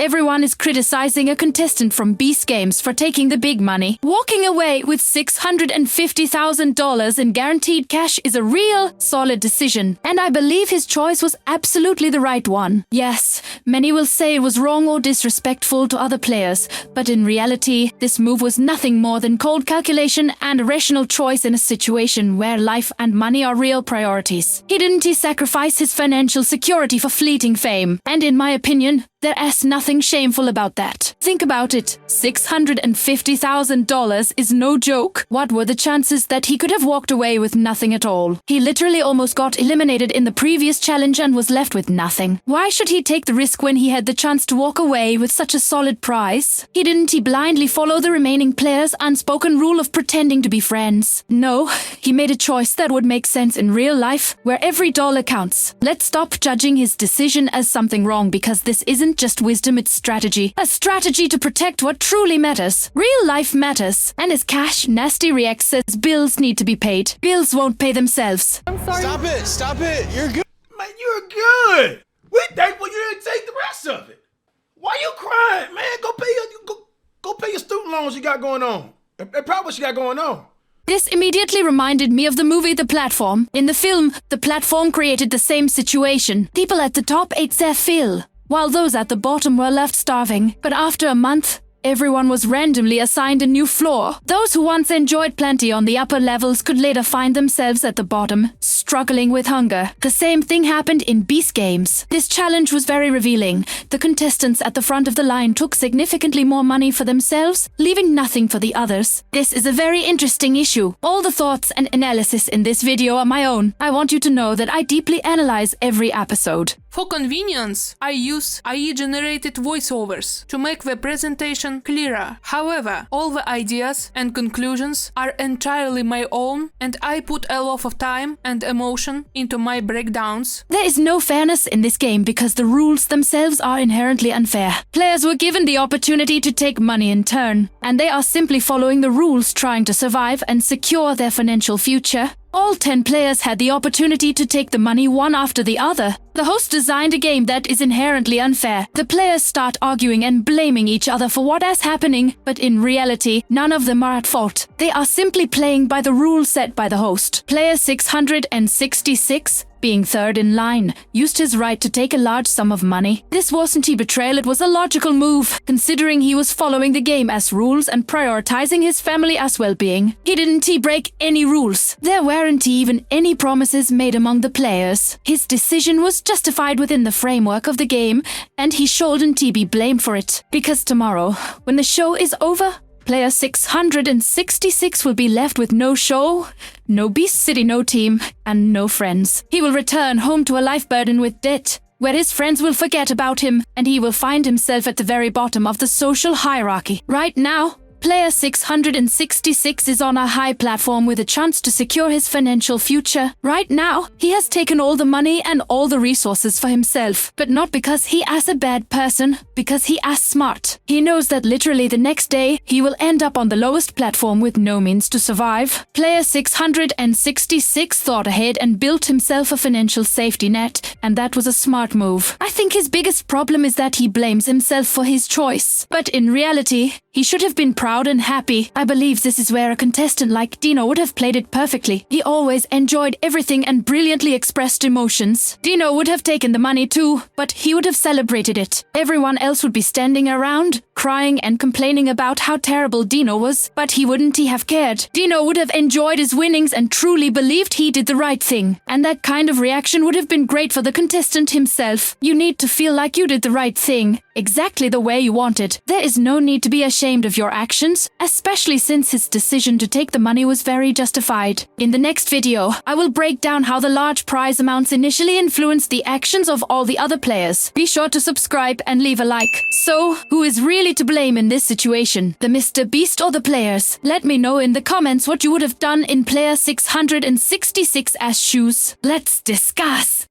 Everyone is criticizing a contestant from Beast Games for taking the big money. Walking away with $650,000 in guaranteed cash is a real, solid decision, and I believe his choice was absolutely the right one. Yes, many will say it was wrong or disrespectful to other players, but in reality, this move was nothing more than cold calculation and a rational choice in a situation where life and money are real priorities. He didn't sacrifice his financial security for fleeting fame, and in my opinion, there is nothing shameful about that. Think about it. $650,000 is no joke. What were the chances that he could have walked away with nothing at all? He literally almost got eliminated in the previous challenge and was left with nothing. Why should he take the risk when he had the chance to walk away with such a solid prize? Didn't he blindly follow the remaining players' unspoken rule of pretending to be friends? No, he made a choice that would make sense in real life, where every dollar counts. Let's stop judging his decision as something wrong, because this isn't just wisdom, it's strategy. A strategy to protect what truly matters. Real life matters. And as Cash Nasty Reacts says, bills need to be paid. Bills won't pay themselves. I'm sorry. Stop it, you're good. Man, you're good. We thankful you didn't take the rest of it. Why you crying, man? Go pay your student loans you got going on. And probably what you got going on. This immediately reminded me of the movie The Platform. In the film, The Platform created the same situation. People at the top ate their fill, while those at the bottom were left starving. But after a month, everyone was randomly assigned a new floor. Those who once enjoyed plenty on the upper levels could later find themselves at the bottom, struggling with hunger. The same thing happened in Beast Games. This challenge was very revealing. The contestants at the front of the line took significantly more money for themselves, leaving nothing for the others. This is a very interesting issue. All the thoughts and analysis in this video are my own. I want you to know that I deeply analyze every episode. For convenience, I use AI-generated voiceovers to make the presentation clearer. However, all the ideas and conclusions are entirely my own, and I put a lot of time and emotion into my breakdowns. There is no fairness in this game because the rules themselves are inherently unfair. Players were given the opportunity to take money in turn, and they are simply following the rules, trying to survive and secure their financial future. All 10 players had the opportunity to take the money one after the other. The host designed a game that is inherently unfair. The players start arguing and blaming each other for what is happening, but in reality, none of them are at fault. They are simply playing by the rules set by the host. Player 666, being third in line, used his right to take a large sum of money. This wasn't a betrayal, it was a logical move, considering he was following the game as rules and prioritizing his family as well-being. He didn't break any rules. There weren't even any promises made among the players. His decision was justified within the framework of the game, and he shouldn't be blamed for it. Because tomorrow, when the show is over, Player 666 will be left with no show, no Beast City, no team, and no friends. He will return home to a life burdened with debt, where his friends will forget about him, and he will find himself at the very bottom of the social hierarchy. Right now, Player 666 is on a high platform with a chance to secure his financial future. Right now, he has taken all the money and all the resources for himself, but not because he is a bad person, because he is smart. He knows that literally the next day, he will end up on the lowest platform with no means to survive. Player 666 thought ahead and built himself a financial safety net, and that was a smart move. I think his biggest problem is that he blames himself for his choice. But in reality, he should have been proud and happy. I believe this is where a contestant like Dino would have played it perfectly. He always enjoyed everything and brilliantly expressed emotions. Dino would have taken the money too, but he would have celebrated it. Everyone else would be standing around, crying and complaining about how terrible Dino was, but he wouldn't have cared. Dino would have enjoyed his winnings and truly believed he did the right thing. And that kind of reaction would have been great for the contestant himself. You need to feel like you did the right thing, exactly the way you wanted. There is no need to be ashamed of your actions, especially since his decision to take the money was very justified. In the next video, I will break down how the large prize amounts initially influenced the actions of all the other players. Be sure to subscribe and leave a like. So, who is really to blame in this situation? The Mr. Beast or the players? Let me know in the comments what you would have done in player 666's shoes. Let's discuss!